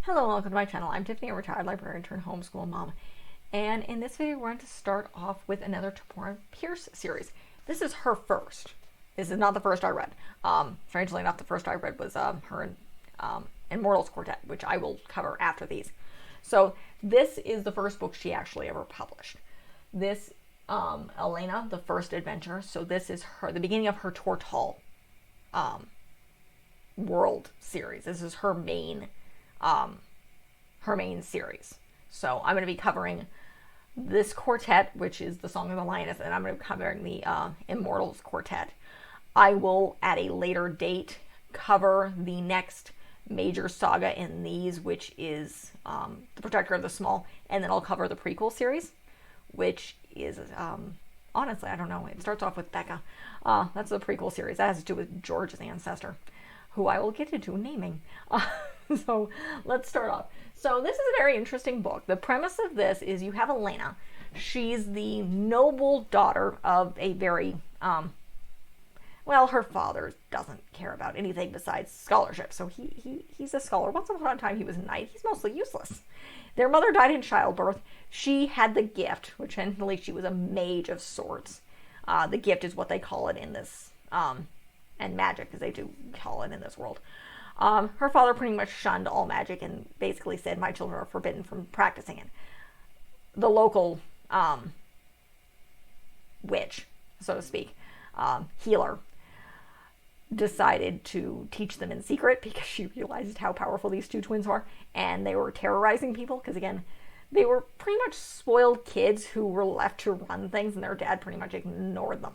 Hello, welcome to my channel. I'm Tiffany, a retired librarian turned homeschool mom. And in this video, we're going to start off with another Tamora Pierce series. This is her first. This is not the first I read. Strangely enough, the first I read was her Lioness Quartet, which I will cover after these. So this is the first book she actually ever published. This, Alanna, the first adventure. So this is the beginning of her Tortall world series. This is her main series. So I'm going to be covering this quartet, which is the Song of the Lioness, and I'm going to be covering the Lioness Quartet. I will, at a later date, cover the next major saga in these, which is The Protector of the Small, and then I'll cover the prequel series, which is, honestly, I don't know. It starts off with Becca. That's the prequel series. That has to do with George's ancestor, who I will get into naming. So let's start off. So this is a very interesting book. The premise of this is you have Alanna. She's the noble daughter of a very, well, her father doesn't care about anything besides scholarship. So he's a scholar. Once upon a time he was a knight. He's mostly useless. Their mother died in childbirth. She had the gift, which evidently she was a mage of sorts. The gift is what they call it in this, and magic, as they do call it in this world. Her father pretty much shunned all magic and basically said, my children are forbidden from practicing it. The local witch, so to speak, healer, decided to teach them in secret because she realized how powerful these two twins were, and they were terrorizing people because, again, they were pretty much spoiled kids who were left to run things, and their dad pretty much ignored them.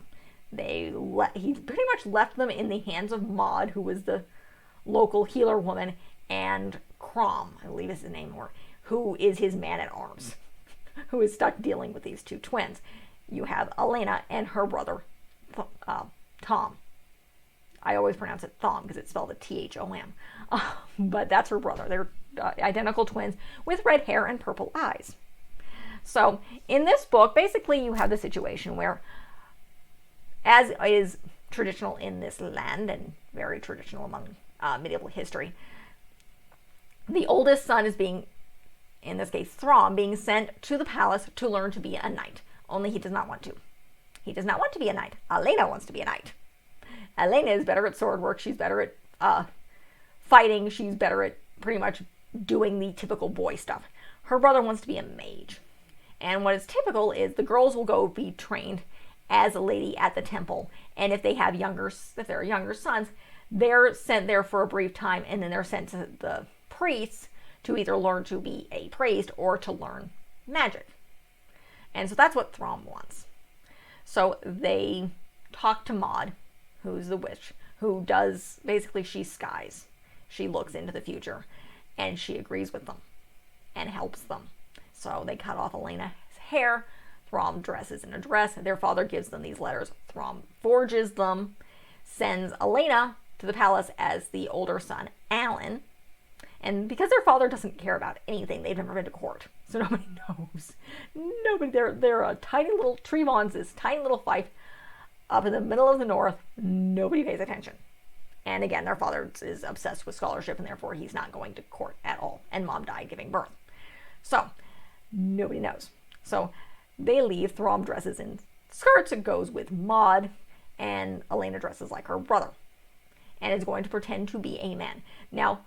He pretty much left them in the hands of Maud, who was the local healer woman, and Crom, I believe is his name, who is his man-at-arms, who is stuck dealing with these two twins. You have Alanna and her brother, Tom. I always pronounce it Thom because it's spelled a Thom. But that's her brother. They're identical twins with red hair and purple eyes. So in this book, basically you have the situation where, as is traditional in this land and very traditional among medieval history, the oldest son is being, in this case Throm, being sent to the palace to learn to be a knight. Only he does not want to. He does not want to be a knight. Alanna wants to be a knight. Alanna is better at sword work. She's better at fighting. She's better at pretty much doing the typical boy stuff. Her brother wants to be a mage. And what is typical is the girls will go be trained as a lady at the temple. And if they're younger sons, they're sent there for a brief time, and then they're sent to the priests to either learn to be a priest or to learn magic. And so that's what Throm wants. So they talk to Maud, who's the witch, who does, basically she skies. She looks into the future, and she agrees with them and helps them. So they cut off Alanna's hair. Throm dresses in a dress. Their father gives them these letters. Throm forges them, sends Alanna to the palace as the older son, Alan. And because their father doesn't care about anything, they've never been to court. So nobody knows. Nobody, they're a tiny little Trevons, this tiny little fief up in the middle of the north. Nobody pays attention. And again, their father is obsessed with scholarship, and therefore he's not going to court at all. And mom died giving birth. So nobody knows. So they leave. Throm dresses in skirts and goes with Maud, and Alanna dresses like her brother and is going to pretend to be a man. Now,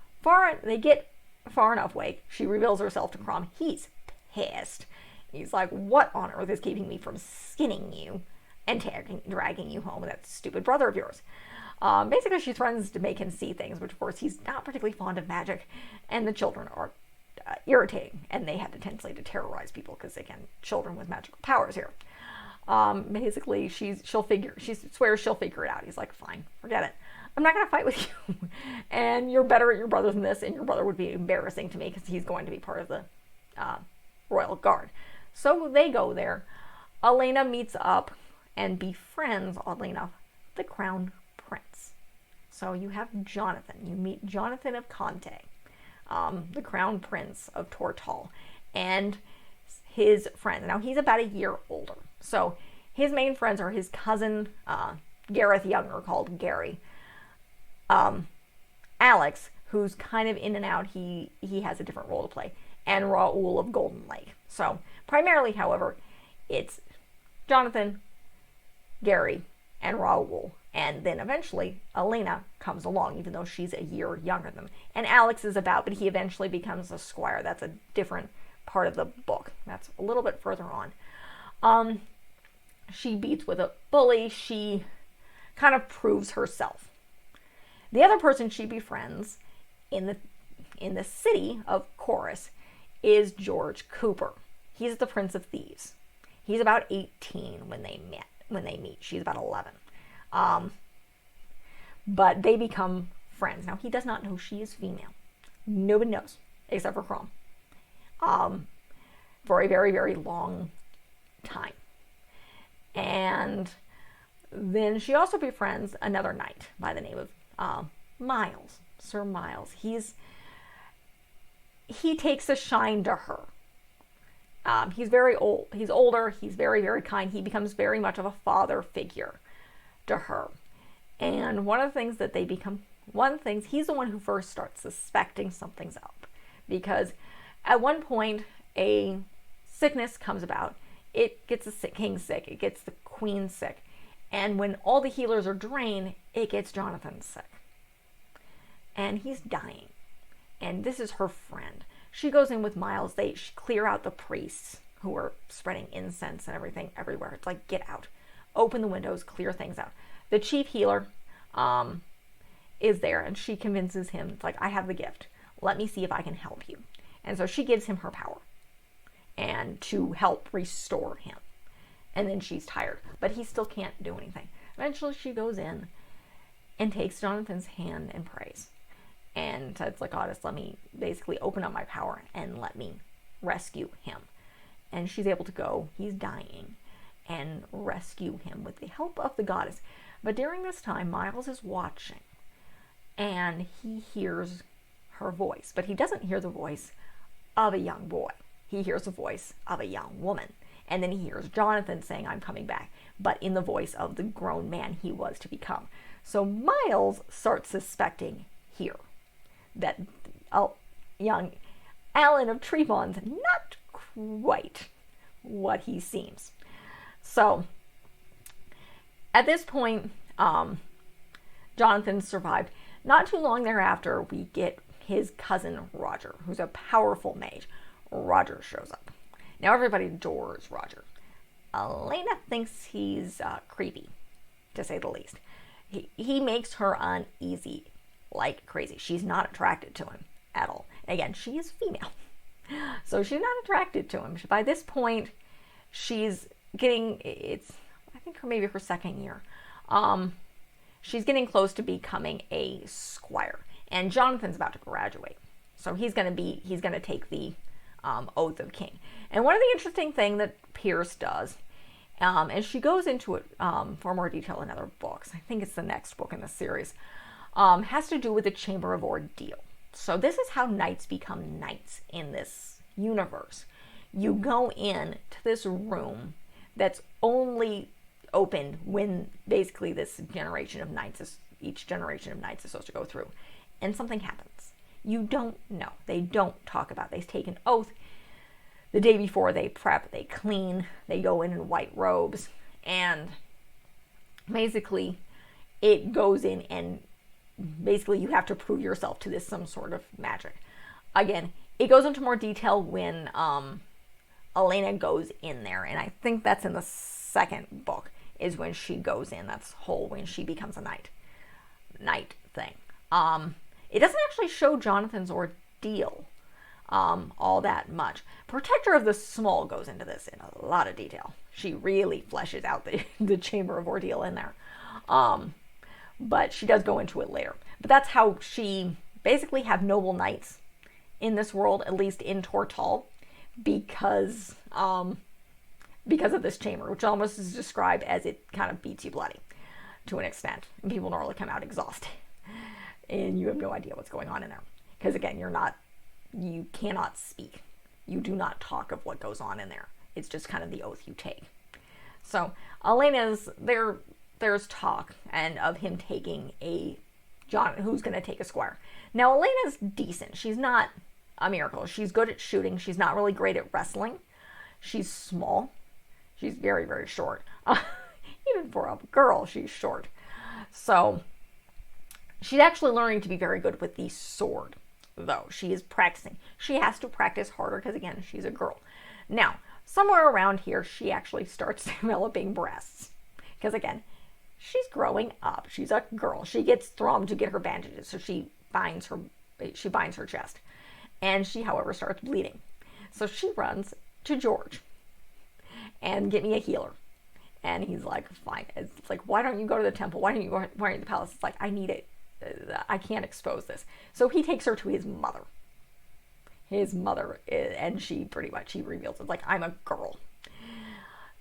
they get far enough away, she reveals herself to Crom. He's pissed. He's like, what on earth is keeping me from skinning you and dragging you home with that stupid brother of yours? Basically, she threatens to make him see things, which, of course, he's not particularly fond of magic, and the children are irritating, and they have the tendency to terrorize people because, again, children with magical powers here. Basically, she swears she'll figure it out. He's like, fine, forget it. I'm not going to fight with you. And you're better at your brother than this, and your brother would be embarrassing to me because he's going to be part of the royal guard. So they go there. Alanna meets up and befriends, oddly enough, the crown prince. So you have Jonathan. You meet Jonathan of Conte, the crown prince of Tortall, and his friends. Now, he's about a year older. So his main friends are his cousin, Gareth Younger, called Gary, Alex, who's kind of in and out. He has a different role to play. And Raoul of Golden Lake. So primarily, however, it's Jonathan, Gary, and Raoul. And then eventually, Alanna comes along, even though she's a year younger than them. And Alex is about, but he eventually becomes a squire. That's a different part of the book. That's a little bit further on. She beats with a bully. She kind of proves herself. The other person she befriends in the city of Chorus is George Cooper. He's the Prince of Thieves. He's about 18 when they meet. She's about 11. But they become friends. Now, he does not know she is female. Nobody knows, except for Crom. For a very, very long time. And then she also befriends another knight by the name of Miles, Sir Miles. He takes a shine to her. He's very old. He's older. He's very, very kind. He becomes very much of a father figure to her. And one of the things that they become, he's the one who first starts suspecting something's up. Because at one point, a sickness comes about. It gets the king sick. It gets the queen sick. And when all the healers are drained, it gets Jonathan sick. And he's dying. And this is her friend. She goes in with Miles. They clear out the priests who are spreading incense and everything everywhere. It's like, get out. Open the windows, clear things out. The chief healer is there, and she convinces him, it's like, I have the gift. Let me see if I can help you. And so she gives him her power and to help restore him. And then she's tired, but he still can't do anything. Eventually she goes in and takes Jonathan's hand and prays. And says, like, Goddess, let me basically open up my power and let me rescue him. And she's able to go, he's dying, and rescue him with the help of the goddess. But during this time, Miles is watching, and he hears her voice. But he doesn't hear the voice of a young boy. He hears the voice of a young woman. And then he hears Jonathan saying, I'm coming back, but in the voice of the grown man he was to become. So Miles starts suspecting here that young Alan of Trebon's not quite what he seems. So at this point, Jonathan survived. Not too long thereafter, we get his cousin Roger, who's a powerful mage. Roger shows up. Now everybody adores Roger. Alanna thinks he's creepy, to say the least. He makes her uneasy like crazy. She's not attracted to him at all. Again, she is female, so she's not attracted to him. By this point, she's getting, I think maybe her second year. She's getting close to becoming a squire, and Jonathan's about to graduate, so he's going to take the oath of king. And one of the interesting thing that Pierce does, and she goes into it for more detail in other books, I think it's the next book in the series, has to do with the Chamber of Ordeal. So this is how knights become knights in this universe. You go in to this room that's only opened when basically this generation of knights, each generation of knights is supposed to go through, and something happens. You don't know. They don't talk about it. They take an oath. The day before, they prep, they clean, they go in white robes, and basically it goes in, and basically you have to prove yourself to this some sort of magic. Again, it goes into more detail when Alanna goes in there, and I think that's in the second book is when she goes in. That's when she becomes a knight thing. It doesn't actually show Jonathan's ordeal all that much. Protector of the Small goes into this in a lot of detail. She really fleshes out the Chamber of Ordeal in there. But she does go into it later. But that's how she basically have noble knights in this world, at least in Tortall, because of this chamber, which almost is described as it kind of beats you bloody to an extent. And people normally come out exhausted. And you have no idea what's going on in there. Because again, you cannot speak. You do not talk of what goes on in there. It's just kind of the oath you take. So Alanna's, there's talk and of him taking a who's going to take a squire. Now, Alanna's decent. She's not a miracle. She's good at shooting. She's not really great at wrestling. She's small. She's very, very short. Even for a girl, she's short. So she's actually learning to be very good with the sword, though. She is practicing. She has to practice harder because, again, she's a girl. Now, somewhere around here, she actually starts developing breasts. Because, again, she's growing up. She's a girl. She gets thrown to get her bandages, so she binds her chest. And she, however, starts bleeding. So she runs to George and get me a healer. And he's like, fine. It's like, why don't you go to the temple? Why don't you go to the palace? It's like, I need it. I can't expose this. So he takes her to his mother. His mother, and she pretty much, he reveals, it's like, I'm a girl.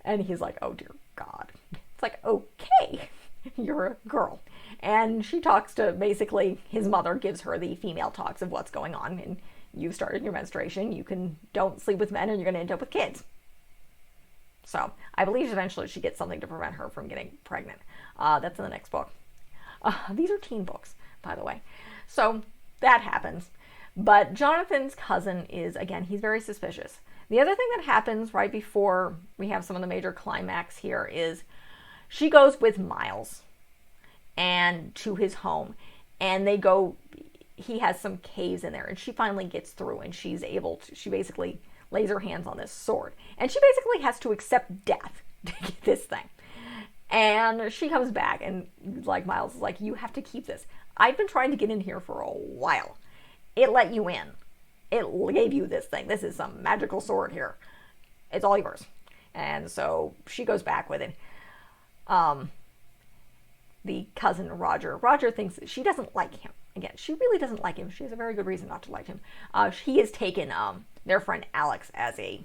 And he's like, oh dear God. It's like, okay, you're a girl. And she talks to, basically, his mother gives her the female talks of what's going on. And you've started your menstruation. Don't sleep with men, and you're going to end up with kids. So I believe eventually she gets something to prevent her from getting pregnant. That's in the next book. These are teen books, by the way. So that happens. But Jonathan's cousin is, again, he's very suspicious. The other thing that happens right before we have some of the major climax here is she goes with Miles and to his home. And they go, he has some caves in there. And she finally gets through, and she basically lays her hands on this sword. And she basically has to accept death to get this thing. And she comes back, and like Miles is like, you have to keep this. I've been trying to get in here for a while. It let you in. It gave you this thing. This is some magical sword here. It's all yours. And so she goes back with it. The cousin Roger thinks that she doesn't like him. Again, she really doesn't like him. She has a very good reason not to like him. He has taken their friend Alex as a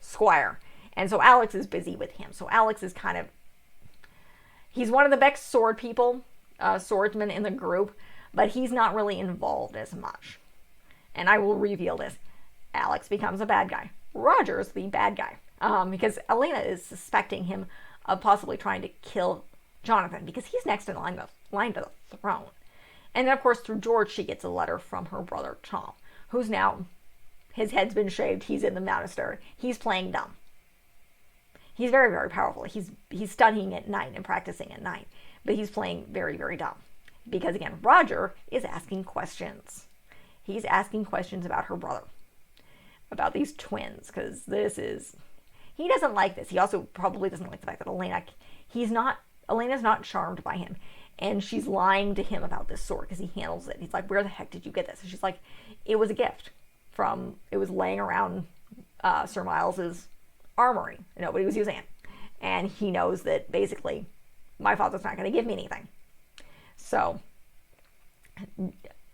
squire. And so Alex is busy with him. So Alex is he's one of the best swordsmen in the group, but he's not really involved as much. And I will reveal this. Alex becomes a bad guy. Roger's the bad guy. Because Alanna is suspecting him of possibly trying to kill Jonathan, because he's next in line to the throne. And then, of course, through George, she gets a letter from her brother Tom, who's now, his head's been shaved, he's in the monastery, he's playing dumb. He's very, very powerful. He's studying at night and practicing at night, but he's playing very, very dumb. Because, again, Roger is asking questions. He's asking questions about her brother, about these twins, because he doesn't like this. He also probably doesn't like the fact that Alanna's not charmed by him. And she's lying to him about this sword because he handles it. He's like, where the heck did you get this? And she's like, it was a gift it was laying around Sir Miles's armory. Nobody was using it. And he knows that basically my father's not going to give me anything. So,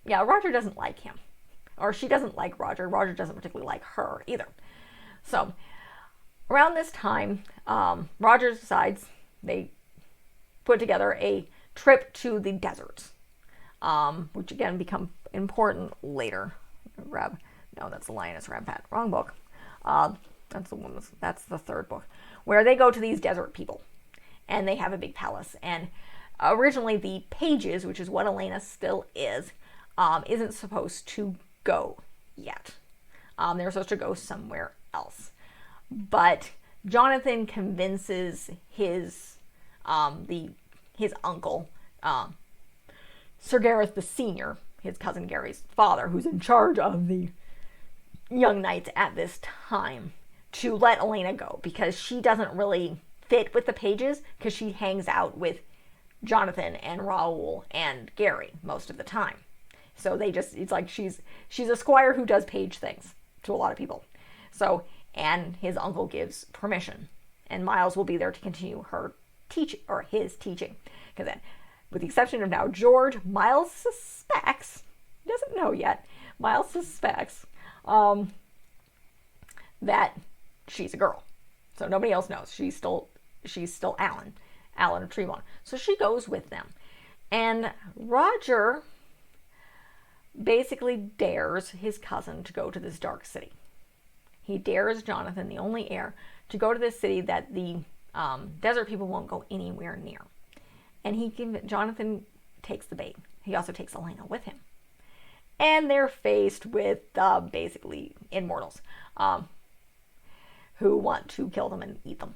yeah, Roger doesn't like him. Or she doesn't like Roger. Roger doesn't particularly like her either. So, around this time, Roger decides they put together a trip to the deserts, which again become important later. No, that's the Lioness Quartet. Wrong book. That's the third book, where they go to these desert people, and they have a big palace. And originally, the pages, which is what Alanna still is, isn't supposed to go yet. They're supposed to go somewhere else. But Jonathan convinces his uncle, Sir Gareth the Senior, his cousin Gary's father, who's in charge of the young knights at this time, to let Alanna go, because she doesn't really fit with the pages, because she hangs out with Jonathan and Raoul and Gary most of the time. So it's like she's a squire who does page things to a lot of people. So, and his uncle gives permission, and Miles will be there to continue his teaching. Because then, with the exception of now George, Miles suspects, he doesn't know yet, Miles suspects that she's a girl. So nobody else knows. She's still Alan of Tremont. So she goes with them. And Roger basically dares his cousin to go to this dark city. He dares Jonathan, the only heir, to go to this city that the desert people won't go anywhere near. And Jonathan takes the bait. He also takes Alanna with him. And they're faced with basically immortals who want to kill them and eat them.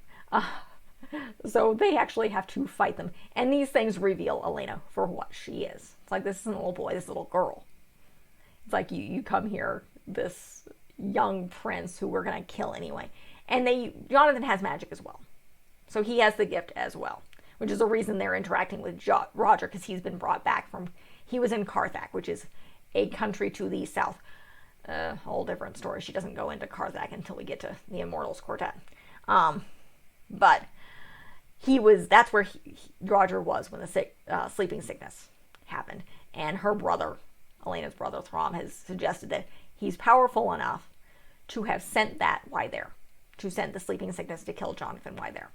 So they actually have to fight them. And these things reveal Alanna for what she is. It's like, this isn't a little boy, this is a little girl. It's like, you come here, this young prince who we're going to kill anyway. And Jonathan has magic as well. So he has the gift as well, which is the reason they're interacting with Roger, because he's been brought back he was in Carthag, which is a country to the south. Whole different story. She doesn't go into Carthag until we get to the Immortals Quartet. But that's where Roger was when the sleeping sickness happened. And her brother, Elena's brother, Throm, has suggested that he's powerful enough to have sent that while there, to send the sleeping sickness to kill Jonathan while there.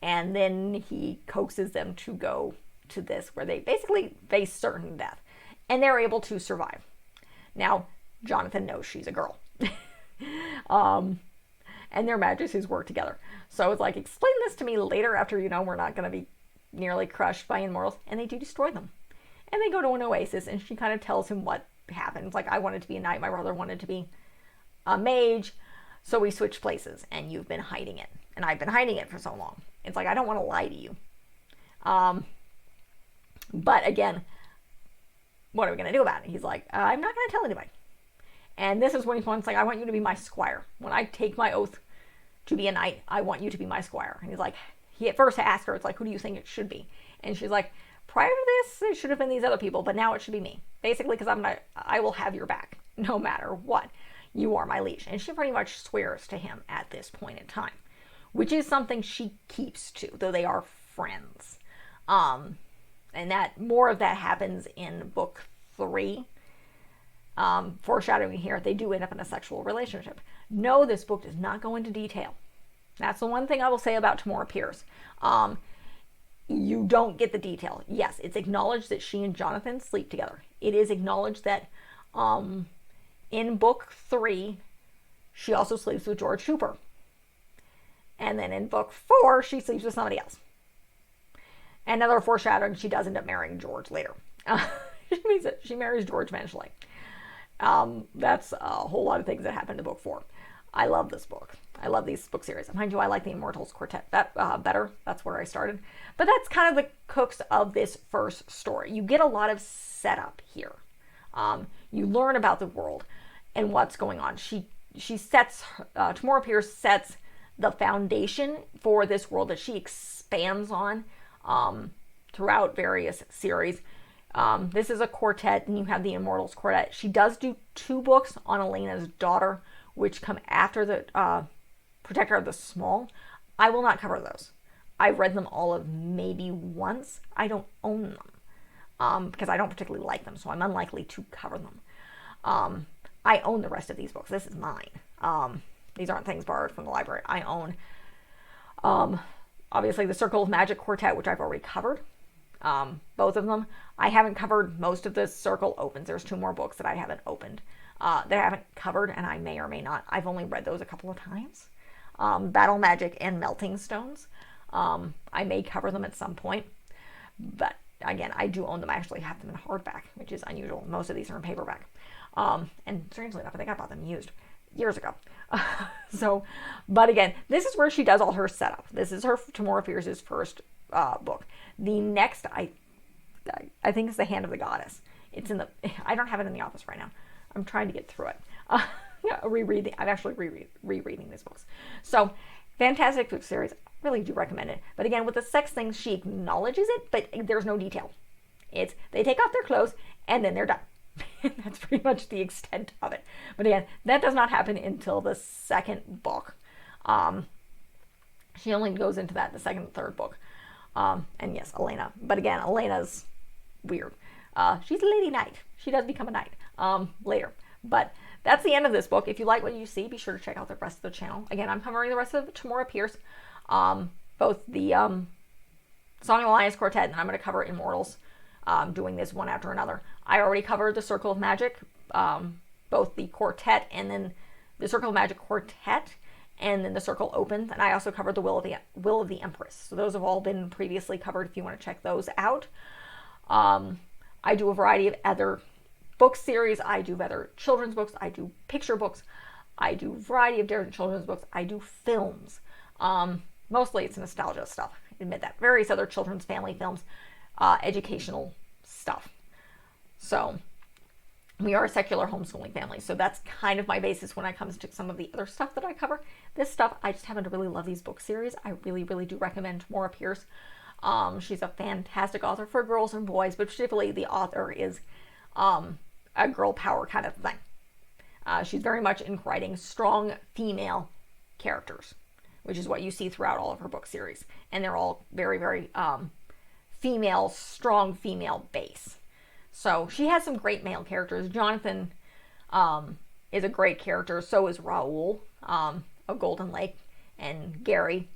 And then he coaxes them to go to this, where they basically face certain death. And they're able to survive. Now, Jonathan knows she's a girl. And their majesties work together. So it's like, explain this to me later after, we're not going to be nearly crushed by immortals. And they do destroy them. And they go to an oasis, and she kind of tells him what happened. It's like, I wanted to be a knight, my brother wanted to be a mage, so we switched places, and you've been hiding it. And I've been hiding it for so long. It's like, I don't want to lie to you. But again, what are we going to do about it? He's like, I'm not going to tell anybody. And this is when he wants, like, I want you to be my squire. When I take my oath to be a knight, I want you to be my squire. And he's like, he at first asked her, it's like, who do you think it should be? And she's like, prior to this, it should have been these other people, but now it should be me. Basically, because I will have your back, no matter what. You are my liege. And she pretty much swears to him at this point in time, which is something she keeps to, though they are friends. And that more of that happens in book 3. Foreshadowing here, they do end up in a sexual relationship. No, this book does not go into detail. That's the one thing I will say about Tamora Pierce. You don't get the detail. Yes, it's acknowledged that she and Jonathan sleep together. It is acknowledged that in book 3, she also sleeps with George Hooper. And then in book 4, she sleeps with somebody else. Another foreshadowing, she does end up marrying George later. She marries George eventually. That's a whole lot of things that happen to book 4. I love this book. I love these book series. Mind you, I like the Immortals Quartet better. That's where I started. But that's kind of the crux of this first story. You get a lot of setup here. You learn about the world and what's going on. Tamora Pierce sets the foundation for this world that she expands on throughout various series. This is a quartet, and you have the Immortals Quartet. She does do 2 books on Elena's daughter, which come after the Protector of the Small. I will not cover those. I've read them all of maybe once. I don't own them because I don't particularly like them, so I'm unlikely to cover them. I own the rest of these books. This is mine. These aren't things borrowed from the library. I own, obviously, the Circle of Magic Quartet, which I've already covered. Both of them. I haven't covered most of the Circle Opens. There's 2 more books that I haven't opened, that I haven't covered, and I may or may not. I've only read those a couple of times. Battle Magic and Melting Stones. I may cover them at some point, but again, I do own them. I actually have them in hardback, which is unusual. Most of these are in paperback. And strangely enough, I think I bought them used years ago. But again, this is where she does all her setup. This is Tamora Pierce's first book. The next, I think, is The Hand of the Goddess. I don't have it in the office right now. I'm trying to get through it. I'm actually rereading these books. So, fantastic book series. Really do recommend it. But again, with the sex thing, she acknowledges it, but there's no detail. They take off their clothes, and then they're done. That's pretty much the extent of it. But again, that does not happen until the 2nd book. She only goes into that in the 2nd and 3rd book. And yes, Alanna. But again, Alanna's weird. She's a lady knight. She does become a knight later. But that's the end of this book. If you like what you see, be sure to check out the rest of the channel. Again, I'm covering the rest of Tamora Pierce. Both the Song of the Lioness Quartet, and I'm going to cover Immortals. Doing this one after another. I already covered the Circle of Magic, both the quartet and then the Circle of Magic Quartet and then The Circle Opens, and I also covered The Will of the Empress. So those have all been previously covered if you want to check those out. I do a variety of other book series. I do other children's books. I do picture books. I do a variety of different children's books. I do films. Mostly it's nostalgia stuff. I admit that. Various other children's family films, educational stuff. So we are a secular homeschooling family. So that's kind of my basis when it comes to some of the other stuff that I cover. This stuff, I just happen to really love these book series. I really, really do recommend Tamora Pierce. She's a fantastic author for girls and boys, but particularly the author is a girl power kind of thing. She's very much in writing strong female characters, which is what you see throughout all of her book series. And they're all very, very female, strong female base. So she has some great male characters. Jonathan is a great character. So is Raoul of Golden Lake and Gary.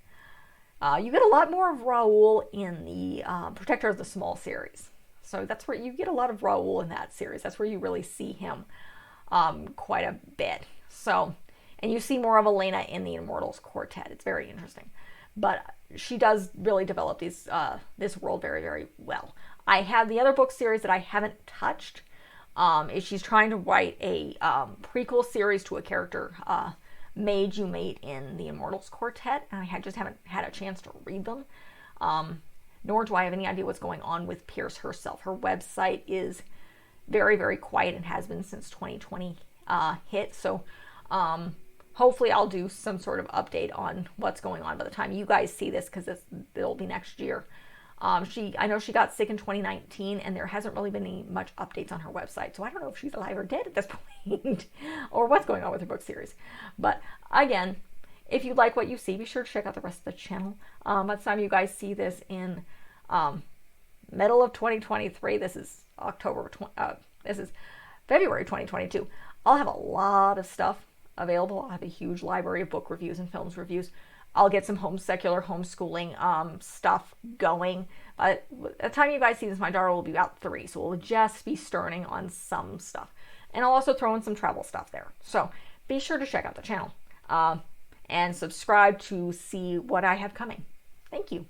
You get a lot more of Raoul in the Protector of the Small series. So that's where you get a lot of Raoul in that series. That's where you really see him quite a bit. So, and you see more of Alanna in the Immortals Quartet. It's very interesting. But she does really develop this world very, very well. I have the other book series that I haven't touched. Is she's trying to write a prequel series to a character, Mage you meet in the Immortals Quartet, and I just haven't had a chance to read them. Nor do I have any idea what's going on with Pierce herself. Her website is very, very quiet and has been since 2020 hit. So hopefully I'll do some sort of update on what's going on by the time you guys see this, because it'll be next year. I know she got sick in 2019, and there hasn't really been any much updates on her website. So I don't know if she's alive or dead at this point, or what's going on with her book series. But again, if you like what you see, be sure to check out the rest of the channel. By the time you guys see this in middle of 2023, this is this is February 2022. I'll have a lot of stuff available. I'll have a huge library of book reviews and films reviews. I'll get some secular homeschooling stuff going. But by the time you guys see this, my daughter will be about 3, so we'll just be starting on some stuff. And I'll also throw in some travel stuff there. So be sure to check out the channel and subscribe to see what I have coming. Thank you.